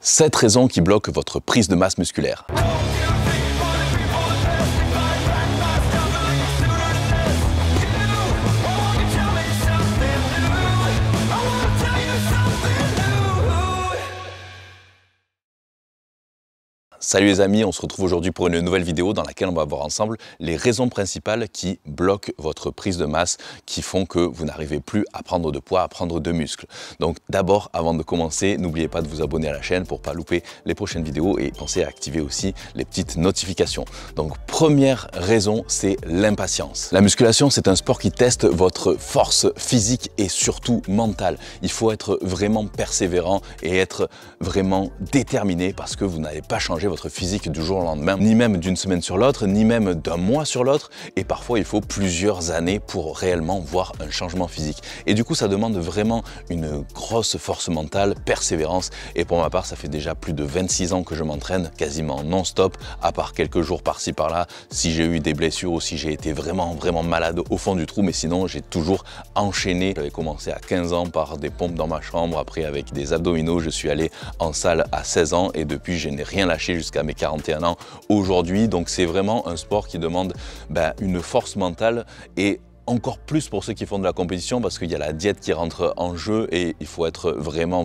7 raisons qui bloquent votre prise de masse musculaire. Salut les amis, on se retrouve aujourd'hui pour une nouvelle vidéo dans laquelle on va voir ensemble les raisons principales qui bloquent votre prise de masse, qui font que vous n'arrivez plus à prendre de poids, à prendre de muscles. Donc d'abord, avant de commencer, n'oubliez pas de vous abonner à la chaîne pour ne pas louper les prochaines vidéos et pensez à activer aussi les petites notifications. Donc première raison, c'est l'impatience. La musculation, c'est un sport qui teste votre force physique et surtout mentale. Il faut être vraiment persévérant et être vraiment déterminé parce que vous n'allez pas changer votre physique du jour au lendemain, ni même d'une semaine sur l'autre, ni même d'un mois sur l'autre, et parfois il faut plusieurs années pour réellement voir un changement physique. Et du coup ça demande vraiment une grosse force mentale, persévérance, et pour ma part ça fait déjà plus de 26 ans que je m'entraîne quasiment non-stop, à part quelques jours par-ci par-là, si j'ai eu des blessures ou si j'ai été vraiment malade au fond du trou, mais sinon j'ai toujours enchaîné. J'avais commencé à 15 ans par des pompes dans ma chambre, après avec des abdominaux, je suis allé en salle à 16 ans et depuis je n'ai rien lâché jusqu'à mes 41 ans aujourd'hui. Donc c'est vraiment un sport qui demande une force mentale et encore plus pour ceux qui font de la compétition parce qu'il y a la diète qui rentre en jeu et il faut être vraiment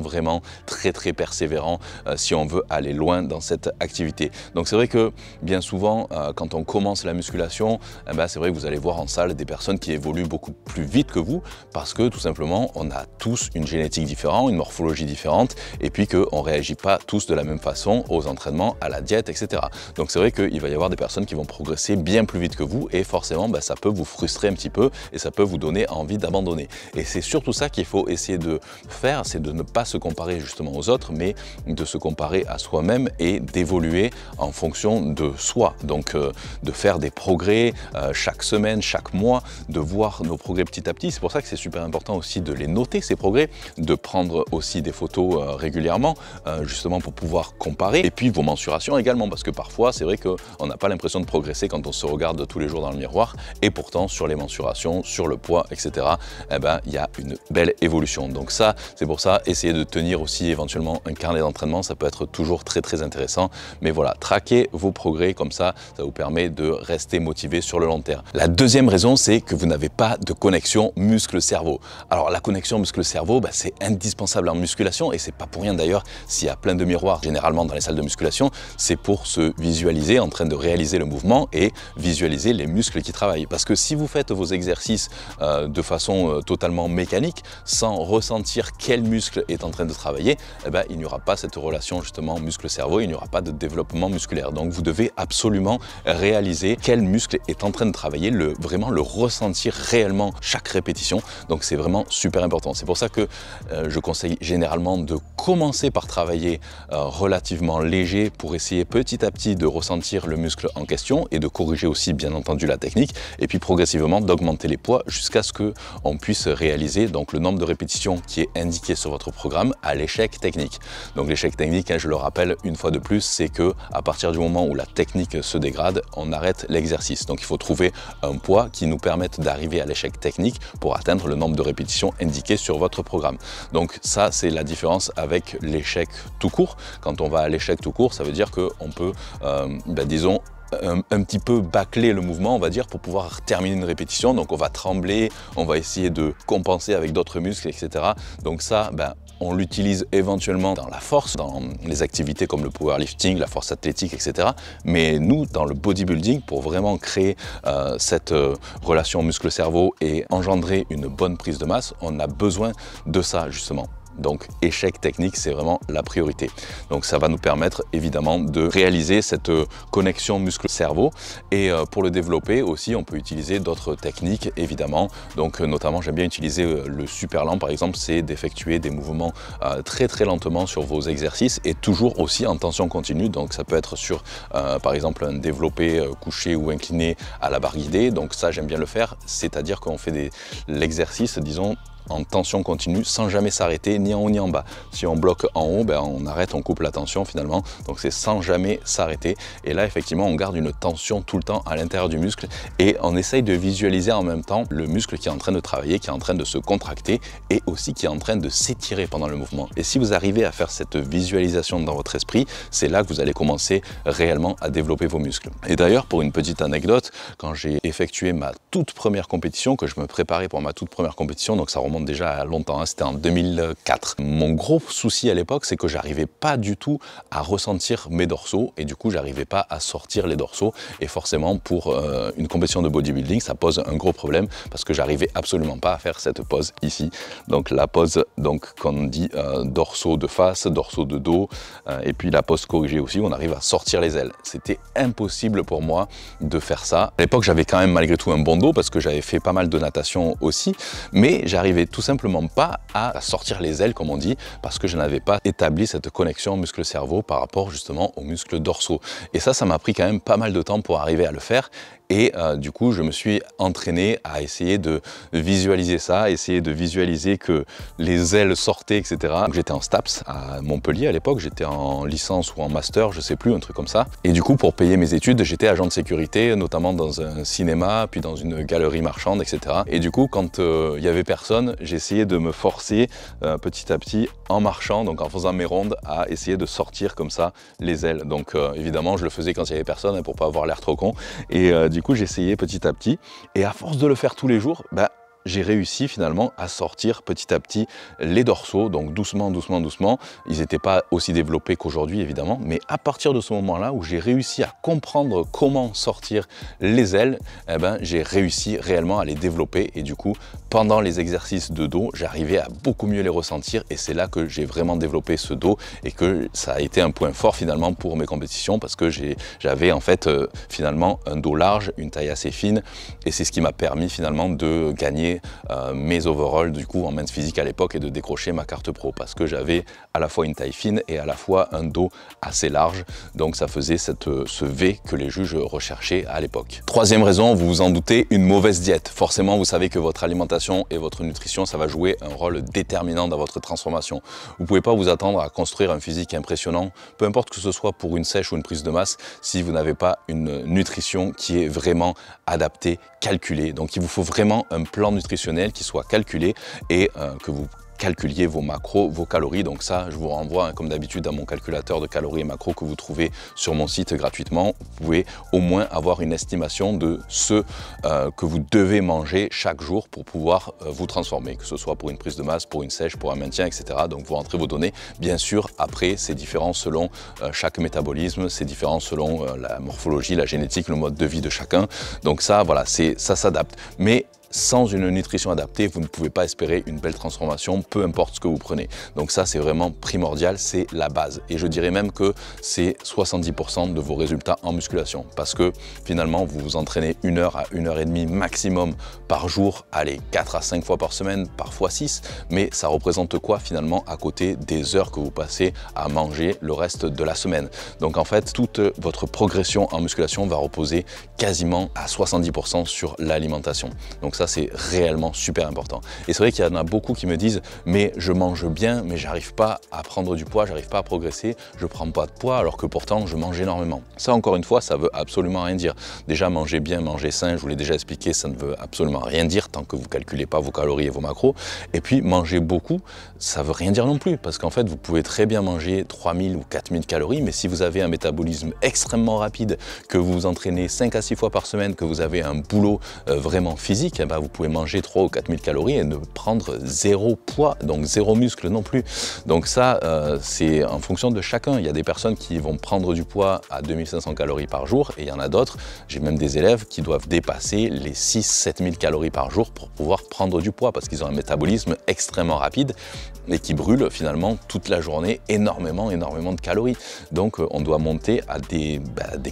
très persévérant si on veut aller loin dans cette activité. Donc c'est vrai que bien souvent quand on commence la musculation, c'est vrai que vous allez voir en salle des personnes qui évoluent beaucoup plus vite que vous parce que tout simplement on a tous une génétique différente, une morphologie différente et puis qu'on ne réagit pas tous de la même façon aux entraînements, à la diète, etc. Donc c'est vrai qu'il va y avoir des personnes qui vont progresser bien plus vite que vous et forcément ça peut vous frustrer un petit peu et ça peut vous donner envie d'abandonner. Et c'est surtout ça qu'il faut essayer de faire, c'est de ne pas se comparer justement aux autres, mais de se comparer à soi-même et d'évoluer en fonction de soi. Donc de faire des progrès chaque semaine, chaque mois, de voir nos progrès petit à petit. C'est pour ça que c'est super important aussi de les noter, ces progrès, de prendre aussi des photos régulièrement, justement pour pouvoir comparer. Et puis vos mensurations également, parce que parfois c'est vrai qu'on n'a pas l'impression de progresser quand on se regarde tous les jours dans le miroir, et pourtant sur les mensurations, sur le poids, etc., il y a une belle évolution. Donc ça, c'est pour ça, essayez de tenir aussi éventuellement un carnet d'entraînement, ça peut être toujours très intéressant. Mais voilà, traquez vos progrès, comme ça vous permet de rester motivé sur le long terme. La deuxième raison, c'est que vous n'avez pas de connexion muscle-cerveau. Alors la connexion muscle-cerveau, c'est indispensable en musculation et c'est pas pour rien d'ailleurs s'il y a plein de miroirs généralement dans les salles de musculation, c'est pour se visualiser en train de réaliser le mouvement et visualiser les muscles qui travaillent. Parce que si vous faites vos exercices de façon totalement mécanique, sans ressentir quel muscle est en train de travailler, il n'y aura pas cette relation justement muscle-cerveau, il n'y aura pas de développement musculaire. Donc vous devez absolument réaliser quel muscle est en train de travailler, vraiment le ressentir réellement chaque répétition. Donc c'est vraiment super important. C'est pour ça que je conseille généralement de commencer par travailler relativement léger pour essayer petit à petit de ressentir le muscle en question et de corriger aussi bien entendu la technique et puis progressivement d'augmenter les poids jusqu'à ce qu'on puisse réaliser donc le nombre de répétitions qui est indiqué sur votre programme à l'échec technique. Donc l'échec technique, je le rappelle une fois de plus, c'est que à partir du moment où la technique se dégrade, on arrête l'exercice. Donc il faut trouver un poids qui nous permette d'arriver à l'échec technique pour atteindre le nombre de répétitions indiqué sur votre programme. Donc ça, c'est la différence avec l'échec tout court. Quand on va à l'échec tout court, ça veut dire qu'on peut, disons, un petit peu bâcler le mouvement, on va dire, pour pouvoir terminer une répétition. Donc on va trembler, on va essayer de compenser avec d'autres muscles, etc. Donc ça, on l'utilise éventuellement dans la force, dans les activités comme le powerlifting, la force athlétique, etc. Mais nous, dans le bodybuilding, pour vraiment créer cette relation muscle-cerveau et engendrer une bonne prise de masse, on a besoin de ça justement. Donc échec technique, c'est vraiment la priorité. Donc ça va nous permettre évidemment de réaliser cette connexion muscle-cerveau et pour le développer aussi, on peut utiliser d'autres techniques évidemment. Donc notamment, j'aime bien utiliser le super lent par exemple, c'est d'effectuer des mouvements très lentement sur vos exercices et toujours aussi en tension continue. Donc ça peut être sur par exemple un développé couché ou incliné à la barre guidée. Donc ça, j'aime bien le faire, c'est-à-dire qu'on fait l'exercice, disons, en tension continue sans jamais s'arrêter ni en haut ni en bas. Si on bloque en haut, ben on arrête, on coupe la tension finalement, donc c'est sans jamais s'arrêter. Et là effectivement on garde une tension tout le temps à l'intérieur du muscle et on essaye de visualiser en même temps le muscle qui est en train de travailler, qui est en train de se contracter et aussi qui est en train de s'étirer pendant le mouvement. Et si vous arrivez à faire cette visualisation dans votre esprit, c'est là que vous allez commencer réellement à développer vos muscles. Et d'ailleurs, pour une petite anecdote, quand j'ai effectué ma toute première compétition, que je me préparais pour ma toute première compétition, donc ça remonte déjà à longtemps, hein, c'était en 2004. Mon gros souci à l'époque, c'est que j'arrivais pas du tout à ressentir mes dorsaux et du coup, j'arrivais pas à sortir les dorsaux. Et forcément, pour une compétition de bodybuilding, ça pose un gros problème parce que j'arrivais absolument pas à faire cette pose ici. Donc la pose, donc qu'on dit dorsaux de face, dorsaux de dos, et puis la pose corrigée aussi, où on arrive à sortir les ailes. C'était impossible pour moi de faire ça. À l'époque, j'avais quand même malgré tout un bon dos parce que j'avais fait pas mal de natation aussi, mais j'arrivais tout simplement pas à sortir les ailes, comme on dit, parce que je n'avais pas établi cette connexion muscle-cerveau par rapport justement aux muscles dorsaux. Et ça m'a pris quand même pas mal de temps pour arriver à le faire. Et du coup, je me suis entraîné à essayer de visualiser ça, essayer de visualiser que les ailes sortaient, etc. J'étais en STAPS à Montpellier à l'époque, j'étais en licence ou en master, je sais plus, un truc comme ça. Et du coup, pour payer mes études, j'étais agent de sécurité, notamment dans un cinéma, puis dans une galerie marchande, etc. Et du coup, quand il y avait personne, j'essayais de me forcer petit à petit en marchant, donc en faisant mes rondes, à essayer de sortir comme ça les ailes. Donc évidemment, je le faisais quand il y avait personne, hein, pour pas avoir l'air trop con. Et du coup, j'essayais petit à petit. Et à force de le faire tous les jours, j'ai réussi finalement à sortir petit à petit les dorsaux, donc doucement, doucement, doucement. Ils n'étaient pas aussi développés qu'aujourd'hui évidemment, mais à partir de ce moment-là où j'ai réussi à comprendre comment sortir les ailes, j'ai réussi réellement à les développer et du coup, pendant les exercices de dos, j'arrivais à beaucoup mieux les ressentir et c'est là que j'ai vraiment développé ce dos et que ça a été un point fort finalement pour mes compétitions parce que j'avais en fait finalement un dos large, une taille assez fine et c'est ce qui m'a permis finalement de gagner mes overalls du coup en men's physique à l'époque et de décrocher ma carte pro parce que j'avais à la fois une taille fine et à la fois un dos assez large, donc ça faisait ce V que les juges recherchaient à l'époque. Troisième raison, vous vous en doutez, une mauvaise diète. Forcément, vous savez que votre alimentation et votre nutrition, ça va jouer un rôle déterminant dans votre transformation. Vous ne pouvez pas vous attendre à construire un physique impressionnant, peu importe que ce soit pour une sèche ou une prise de masse, si vous n'avez pas une nutrition qui est vraiment adaptée, calculée. Donc il vous faut vraiment un plan nutritionnel qui soit calculé et que vous calculiez vos macros, vos calories. Donc ça, je vous renvoie, hein, comme d'habitude, à mon calculateur de calories et macros que vous trouvez sur mon site gratuitement. Vous pouvez au moins avoir une estimation de ce que vous devez manger chaque jour pour pouvoir vous transformer, que ce soit pour une prise de masse, pour une sèche, pour un maintien, etc. Donc vous rentrez vos données. Bien sûr, après, c'est différent selon chaque métabolisme, c'est différent selon la morphologie, la génétique, le mode de vie de chacun. Donc ça, voilà, ça s'adapte. Mais sans une nutrition adaptée, vous ne pouvez pas espérer une belle transformation, peu importe ce que vous prenez. Donc ça, c'est vraiment primordial, c'est la base. Et je dirais même que c'est 70% de vos résultats en musculation. Parce que finalement, vous vous entraînez 1 heure à 1 heure et demie maximum par jour, allez, 4 à 5 fois par semaine, parfois 6. Mais ça représente quoi finalement à côté des heures que vous passez à manger le reste de la semaine? Donc en fait, toute votre progression en musculation va reposer quasiment à 70% sur l'alimentation. Donc ça, c'est réellement super important. Et c'est vrai qu'il y en a beaucoup qui me disent « mais je mange bien, mais j'arrive pas à prendre du poids, j'arrive pas à progresser, je prends pas de poids alors que pourtant je mange énormément ». Ça, encore une fois, ça veut absolument rien dire. Déjà, manger bien, manger sain, je vous l'ai déjà expliqué, ça ne veut absolument rien dire tant que vous calculez pas vos calories et vos macros. Et puis, manger beaucoup, ça veut rien dire non plus parce qu'en fait, vous pouvez très bien manger 3000 ou 4000 calories, mais si vous avez un métabolisme extrêmement rapide, que vous vous entraînez 5 à 6 fois par semaine, que vous avez un boulot vraiment physique, vous pouvez manger 3 ou 4000 calories et ne prendre 0 poids, donc 0 muscle non plus. Donc ça, c'est en fonction de chacun. Il y a des personnes qui vont prendre du poids à 2500 calories par jour et il y en a d'autres, j'ai même des élèves qui doivent dépasser les 6-7 000 calories par jour pour pouvoir prendre du poids parce qu'ils ont un métabolisme extrêmement rapide et qui brûlent finalement toute la journée énormément de calories. Donc on doit monter à des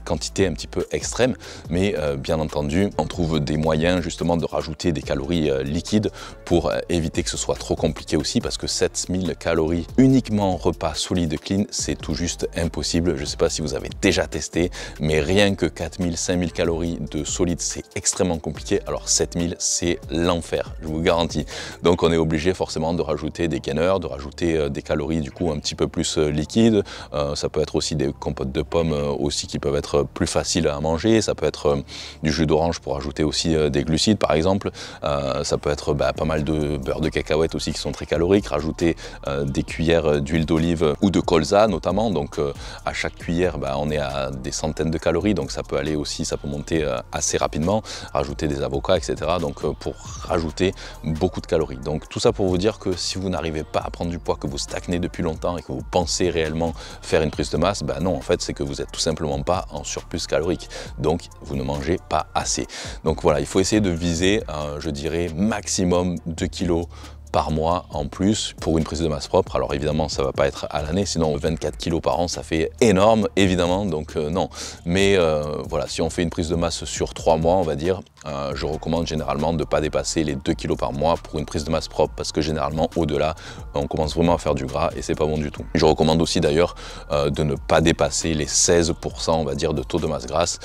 quantités un petit peu extrêmes, mais bien entendu, on trouve des moyens justement de rajouter rajouter des calories liquides pour éviter que ce soit trop compliqué aussi, parce que 7000 calories uniquement en repas solide clean, c'est tout juste impossible. Je ne sais pas si vous avez déjà testé, mais rien que 4000, 5000 calories de solide, c'est extrêmement compliqué. Alors 7000, c'est l'enfer, je vous garantis. Donc on est obligé forcément de rajouter des gainers, de rajouter des calories du coup un petit peu plus liquides. Ça peut être aussi des compotes de pommes aussi qui peuvent être plus faciles à manger. Ça peut être du jus d'orange pour ajouter aussi des glucides par exemple. Ça peut être pas mal de beurre de cacahuète aussi qui sont très caloriques. Rajouter des cuillères d'huile d'olive ou de colza notamment. Donc à chaque cuillère, on est à des centaines de calories. Donc ça peut aller aussi, ça peut monter assez rapidement. Rajouter des avocats, etc. Donc pour rajouter beaucoup de calories. Donc tout ça pour vous dire que si vous n'arrivez pas à prendre du poids, que vous stagnez depuis longtemps et que vous pensez réellement faire une prise de masse, non, en fait c'est que vous êtes tout simplement pas en surplus calorique. Donc vous ne mangez pas assez. Donc voilà, il faut essayer de viser, je dirais, maximum 2 kilos par mois en plus pour une prise de masse propre. Alors évidemment ça va pas être à l'année, sinon 24 kilos par an ça fait énorme évidemment, donc non. Mais voilà, si on fait une prise de masse sur 3 mois on va dire, je recommande généralement de ne pas dépasser les 2 kilos par mois pour une prise de masse propre, parce que généralement au-delà on commence vraiment à faire du gras et c'est pas bon du tout. Je recommande aussi d'ailleurs de ne pas dépasser les 16% on va dire de taux de masse grasse.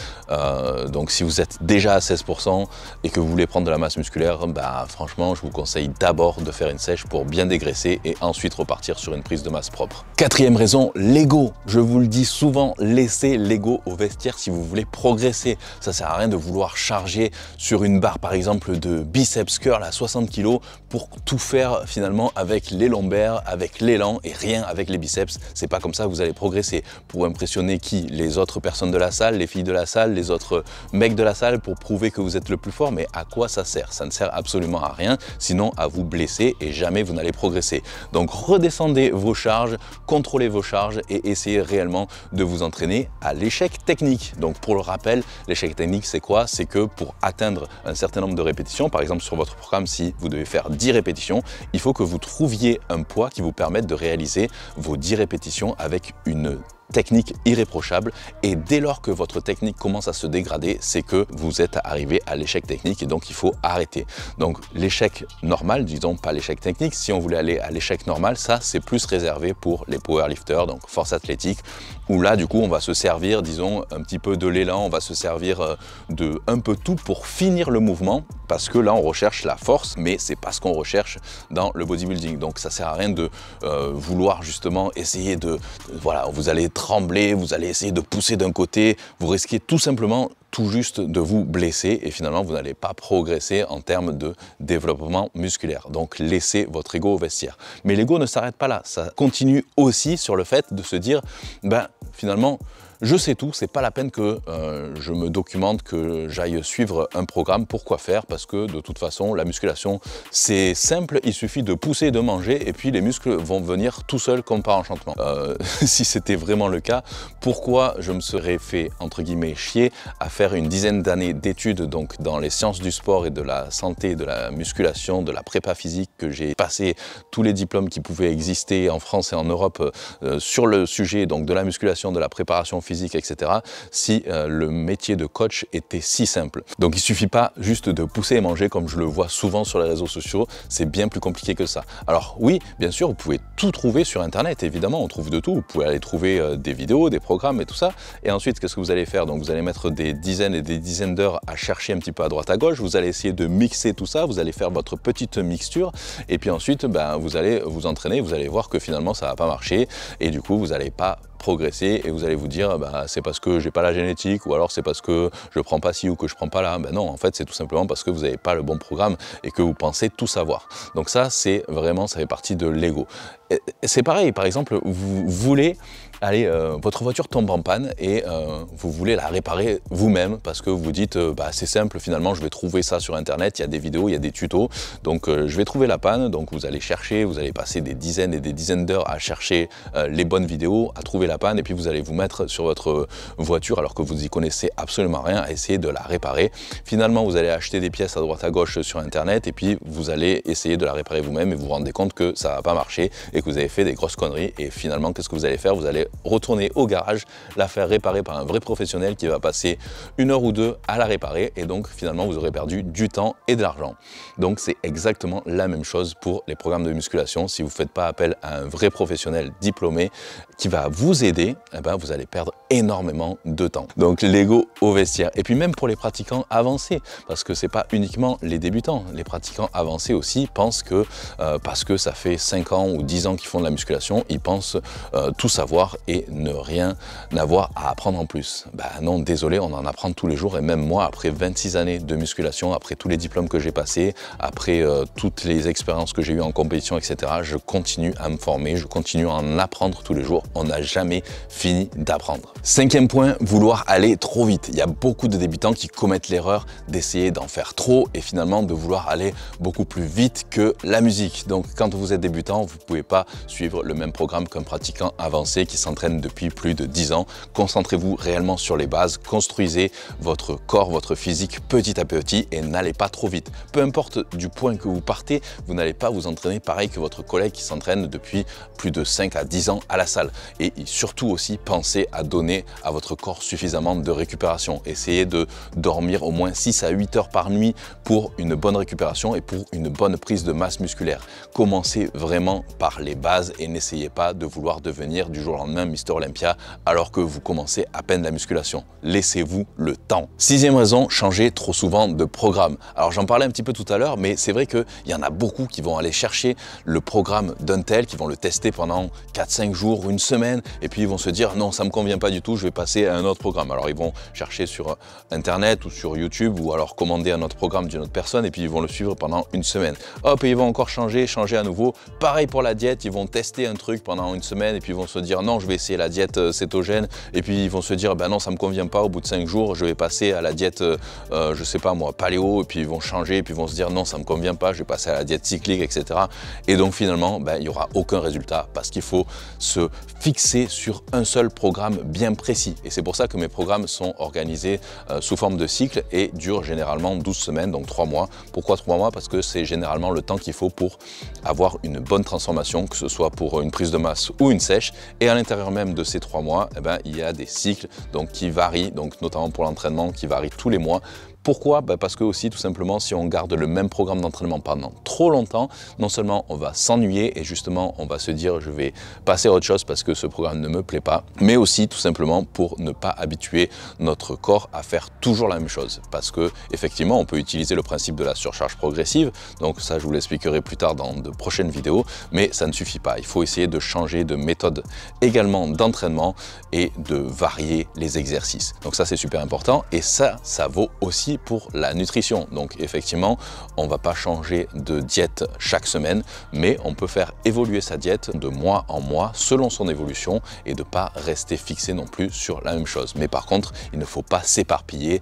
Donc si vous êtes déjà à 16% et que vous voulez prendre de la masse musculaire, franchement je vous conseille d'abord de faire une sèche pour bien dégraisser et ensuite repartir sur une prise de masse propre. Quatrième raison, l'ego. Je vous le dis souvent, laissez l'ego au vestiaire si vous voulez progresser. Ça sert à rien de vouloir charger sur une barre par exemple de biceps curl à 60 kg pour tout faire finalement avec les lombaires, avec l'élan et rien avec les biceps. C'est pas comme ça que vous allez progresser. Pour impressionner qui? Les autres personnes de la salle, les filles de la salle, les autres mecs de la salle, pour prouver que vous êtes le plus fort. Mais à quoi ça sert? Ça ne sert absolument à rien, sinon à vous blesser et jamais vous n'allez progresser. Donc redescendez vos charges, contrôlez vos charges et essayez réellement de vous entraîner à l'échec technique. Donc pour le rappel, l'échec technique c'est quoi? C'est que pour atteindre un certain nombre de répétitions, par exemple sur votre programme, si vous devez faire 10 répétitions, il faut que vous trouviez un poids qui vous permette de réaliser vos 10 répétitions avec une technique irréprochable, et dès lors que votre technique commence à se dégrader, c'est que vous êtes arrivé à l'échec technique et donc il faut arrêter. Donc l'échec normal, disons pas l'échec technique, si on voulait aller à l'échec normal, ça c'est plus réservé pour les powerlifters, donc force athlétique, où là du coup on va se servir, disons, un petit peu de l'élan, on va se servir de un peu tout pour finir le mouvement, parce que là on recherche la force, mais c'est pas ce qu'on recherche dans le bodybuilding. Donc ça sert à rien de vouloir justement essayer de, voilà, vous allez trembler, vous allez essayer de pousser d'un côté, vous risquez tout simplement tout juste de vous blesser et finalement vous n'allez pas progresser en termes de développement musculaire. Donc laissez votre ego au vestiaire. Mais l'ego ne s'arrête pas là, ça continue aussi sur le fait de se dire, finalement, je sais tout, c'est pas la peine que je me documente, que j'aille suivre un programme. Pourquoi faire? Parce que de toute façon, la musculation, c'est simple, il suffit de pousser et de manger et puis les muscles vont venir tout seuls comme par enchantement. Si c'était vraiment le cas, pourquoi je me serais fait, entre guillemets, chier à faire une dizaine d'années d'études donc dans les sciences du sport et de la santé, de la musculation, de la prépa physique, que j'ai passé tous les diplômes qui pouvaient exister en France et en Europe sur le sujet donc de la musculation, de la préparation physique, etc., si le métier de coach était si simple. Donc il suffit pas juste de pousser et manger comme je le vois souvent sur les réseaux sociaux, c'est bien plus compliqué que ça. Alors oui, bien sûr, vous pouvez tout trouver sur internet, évidemment, on trouve de tout, vous pouvez aller trouver des vidéos, des programmes et tout ça, et ensuite qu'est-ce que vous allez faire? Donc vous allez mettre des dizaines et des dizaines d'heures à chercher un petit peu à droite à gauche, vous allez essayer de mixer tout ça, vous allez faire votre petite mixture, et puis ensuite vous allez vous entraîner, vous allez voir que finalement ça va pas marcher, et du coup vous n'allez pas progresser et vous allez vous dire c'est parce que j'ai pas la génétique, ou alors c'est parce que je prends pas ci ou que je prends pas là. Non, en fait c'est tout simplement parce que vous n'avez pas le bon programme et que vous pensez tout savoir. Donc ça c'est vraiment, ça fait partie de l'ego. C'est pareil, par exemple, vous voulez allez, votre voiture tombe en panne et vous voulez la réparer vous-même parce que vous vous dites c'est simple, finalement je vais trouver ça sur internet, il y a des vidéos, il y a des tutos, donc je vais trouver la panne. Donc vous allez chercher, vous allez passer des dizaines et des dizaines d'heures à chercher les bonnes vidéos, à trouver la panne, et puis vous allez vous mettre sur votre voiture alors que vous y connaissez absolument rien à essayer de la réparer. Finalement vous allez acheter des pièces à droite à gauche sur internet et puis vous allez essayer de la réparer vous-même et vous vous rendez compte que ça va pas marcher et que vous avez fait des grosses conneries, et finalement qu'est-ce que vous allez faire? Vous allez retourner au garage, la faire réparer par un vrai professionnel qui va passer 1 heure ou 2 à la réparer et donc finalement vous aurez perdu du temps et de l'argent. Donc c'est exactement la même chose pour les programmes de musculation. Si vous ne faites pas appel à un vrai professionnel diplômé qui va vous aider, eh ben, vous allez perdre énormément de temps. Donc l'ego au vestiaire. Et puis même pour les pratiquants avancés, parce que c'est pas uniquement les débutants. Les pratiquants avancés aussi pensent que parce que ça fait 5 ans ou 10 ans qu'ils font de la musculation, ils pensent tout savoir et ne rien avoir à apprendre en plus. Ben non, désolé, on en apprend tous les jours et même moi, après 26 années de musculation, après tous les diplômes que j'ai passés, après toutes les expériences que j'ai eues en compétition, etc., je continue à me former, je continue à en apprendre tous les jours. On n'a jamais fini d'apprendre. 5e point, vouloir aller trop vite. Il y a beaucoup de débutants qui commettent l'erreur d'essayer d'en faire trop et finalement de vouloir aller beaucoup plus vite que la musique. Donc quand vous êtes débutant, vous ne pouvez pas suivre le même programme qu'un pratiquant avancé qui s'entraîne depuis plus de 10 ans. Concentrez-vous réellement sur les bases, construisez votre corps, votre physique petit à petit et n'allez pas trop vite. Peu importe du point que vous partez, vous n'allez pas vous entraîner pareil que votre collègue qui s'entraîne depuis plus de 5 à 10 ans à la salle. Et surtout aussi, pensez à donner à votre corps suffisamment de récupération. Essayez de dormir au moins 6 à 8 heures par nuit pour une bonne récupération et pour une bonne prise de masse musculaire. Commencez vraiment par les bases et n'essayez pas de vouloir devenir du jour au lendemain Mister Olympia alors que vous commencez à peine la musculation. Laissez-vous le temps. 6e raison, changez trop souvent de programme. Alors j'en parlais un petit peu tout à l'heure, mais c'est vrai qu'il y en a beaucoup qui vont aller chercher le programme d'un tel, qui vont le tester pendant 4-5 jours, une semaine, et puis ils vont se dire non, ça me convient pas du tout, je vais passer à un autre programme. Alors ils vont chercher sur internet ou sur YouTube ou alors commander un autre programme d'une autre personne et puis ils vont le suivre pendant une semaine. Hop, et ils vont encore changer à nouveau. Pareil pour la diète, ils vont tester un truc pendant une semaine et puis ils vont se dire non, je vais essayer la diète cétogène et puis ils vont se dire ben non, ça me convient pas, au bout de 5 jours, je vais passer à la diète, je sais pas moi, paléo, et puis ils vont changer et puis ils vont se dire non, ça me convient pas, je vais passer à la diète cyclique, etc. Et donc finalement, ben, il n'y aura aucun résultat parce qu'il faut se fixer sur un seul programme bien précis. Et c'est pour ça que mes programmes sont organisés sous forme de cycle et durent généralement 12 semaines, donc 3 mois. Pourquoi 3 mois? Parce que c'est généralement le temps qu'il faut pour avoir une bonne transformation, que ce soit pour une prise de masse ou une sèche. Et à l'intérieur même de ces 3 mois, eh ben, il y a des cycles donc, qui varient, donc, notamment pour l'entraînement, qui varient tous les mois. Pourquoi? Parce que aussi tout simplement si on garde le même programme d'entraînement pendant trop longtemps, non seulement on va s'ennuyer et justement on va se dire je vais passer à autre chose parce que ce programme ne me plaît pas, mais aussi tout simplement pour ne pas habituer notre corps à faire toujours la même chose. Parce que effectivement on peut utiliser le principe de la surcharge progressive, donc ça je vous l'expliquerai plus tard dans de prochaines vidéos, mais ça ne suffit pas. Il faut essayer de changer de méthode également d'entraînement et de varier les exercices. Donc ça c'est super important et ça vaut aussi pour la nutrition. Donc effectivement, on ne va pas changer de diète chaque semaine, mais on peut faire évoluer sa diète de mois en mois selon son évolution et de ne pas rester fixé non plus sur la même chose. Mais par contre, il ne faut pas s'éparpiller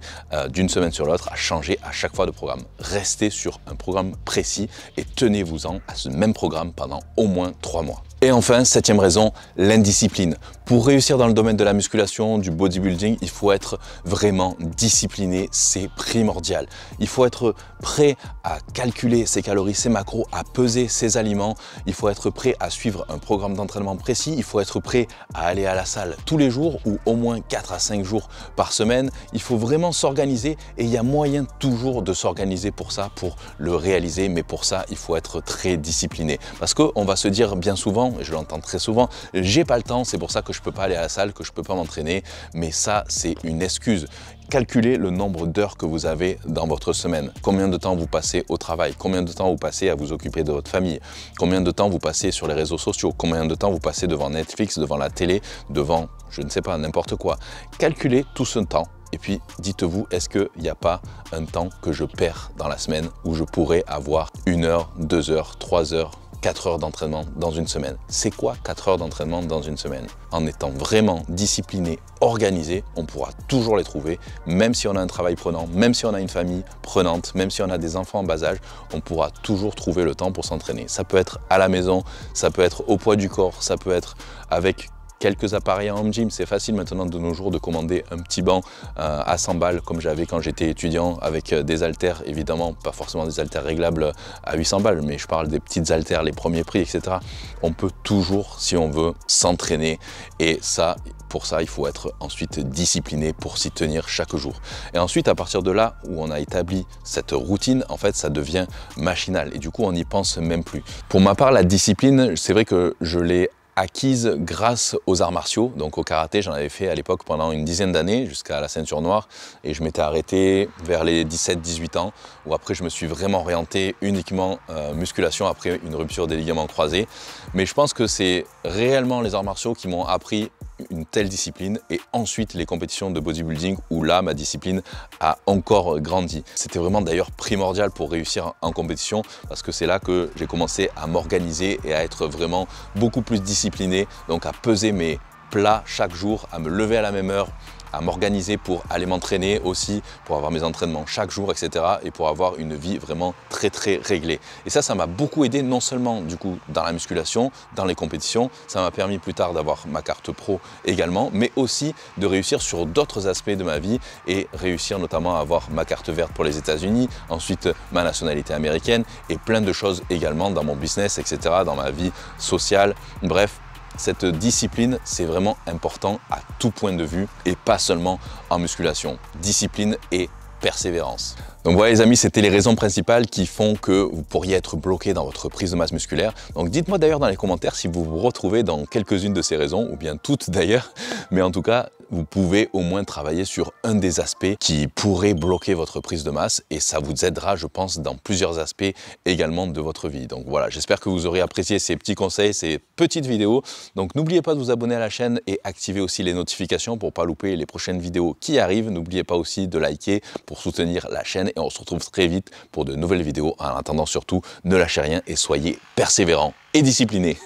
d'une semaine sur l'autre à changer à chaque fois de programme. Restez sur un programme précis et tenez-vous-en à ce même programme pendant au moins 3 mois. Et enfin, 7e raison, l'indiscipline. Pour réussir dans le domaine de la musculation, du bodybuilding, il faut être vraiment discipliné, c'est primordial. Il faut être prêt à calculer ses calories, ses macros, à peser ses aliments. Il faut être prêt à suivre un programme d'entraînement précis. Il faut être prêt à aller à la salle tous les jours ou au moins 4 à 5 jours par semaine. Il faut vraiment s'organiser et il y a moyen toujours de s'organiser pour ça, pour le réaliser. Mais pour ça, il faut être très discipliné. Parce qu'on va se dire bien souvent, et je l'entends très souvent, j'ai pas le temps, c'est pour ça que je peux pas aller à la salle, que je peux pas m'entraîner. Mais ça, c'est une excuse. Calculez le nombre d'heures que vous avez dans votre semaine. Combien de temps vous passez au travail? Combien de temps vous passez à vous occuper de votre famille? Combien de temps vous passez sur les réseaux sociaux? Combien de temps vous passez devant Netflix, devant la télé, devant, je ne sais pas, n'importe quoi? Calculez tout ce temps. Et puis, dites-vous, est-ce qu'il n'y a pas un temps que je perds dans la semaine où je pourrais avoir 1 heure, 2 heures, 3 heures, 4 heures d'entraînement dans une semaine? C'est quoi 4 heures d'entraînement dans une semaine? En étant vraiment discipliné, organisé, on pourra toujours les trouver, même si on a un travail prenant, même si on a une famille prenante, même si on a des enfants en bas âge, on pourra toujours trouver le temps pour s'entraîner. Ça peut être à la maison, ça peut être au poids du corps, ça peut être avec quelques appareils en home gym. C'est facile maintenant de nos jours de commander un petit banc à 100 balles comme j'avais quand j'étais étudiant avec des haltères, évidemment pas forcément des haltères réglables à 800 balles, mais je parle des petites haltères, les premiers prix, etc. On peut toujours, si on veut, s'entraîner et ça, pour ça, il faut être ensuite discipliné pour s'y tenir chaque jour. Et ensuite, à partir de là où on a établi cette routine, en fait, ça devient machinal et du coup, on n'y pense même plus. Pour ma part, la discipline, c'est vrai que je l'ai acquise grâce aux arts martiaux, donc au karaté. J'en avais fait à l'époque pendant une dizaine d'années jusqu'à la ceinture noire et je m'étais arrêté vers les 17-18 ans où après je me suis vraiment orienté uniquement musculation après une rupture des ligaments croisés. Mais je pense que c'est réellement les arts martiaux qui m'ont appris une telle discipline et ensuite les compétitions de bodybuilding où là ma discipline a encore grandi. C'était vraiment d'ailleurs primordial pour réussir en compétition parce que c'est là que j'ai commencé à m'organiser et à être vraiment beaucoup plus discipliné, donc à peser mes plats chaque jour, à me lever à la même heure, à m'organiser pour aller m'entraîner aussi, pour avoir mes entraînements chaque jour, etc. et pour avoir une vie vraiment très réglée. Et ça m'a beaucoup aidé non seulement du coup dans la musculation, dans les compétitions, ça m'a permis plus tard d'avoir ma carte pro également, mais aussi de réussir sur d'autres aspects de ma vie et réussir notamment à avoir ma carte verte pour les États-Unis, ensuite ma nationalité américaine et plein de choses également dans mon business, etc., dans ma vie sociale, bref. Cette discipline, c'est vraiment important à tout point de vue et pas seulement en musculation. Discipline et persévérance. Donc voilà les amis, c'était les raisons principales qui font que vous pourriez être bloqué dans votre prise de masse musculaire. Donc dites-moi d'ailleurs dans les commentaires si vous vous retrouvez dans quelques-unes de ces raisons, ou bien toutes d'ailleurs, mais en tout cas, vous pouvez au moins travailler sur un des aspects qui pourrait bloquer votre prise de masse et ça vous aidera, je pense, dans plusieurs aspects également de votre vie. Donc voilà, j'espère que vous aurez apprécié ces petits conseils, ces petites vidéos. Donc n'oubliez pas de vous abonner à la chaîne et activer aussi les notifications pour ne pas louper les prochaines vidéos qui arrivent. N'oubliez pas aussi de liker pour soutenir la chaîne et on se retrouve très vite pour de nouvelles vidéos. En attendant surtout, ne lâchez rien et soyez persévérants et disciplinés.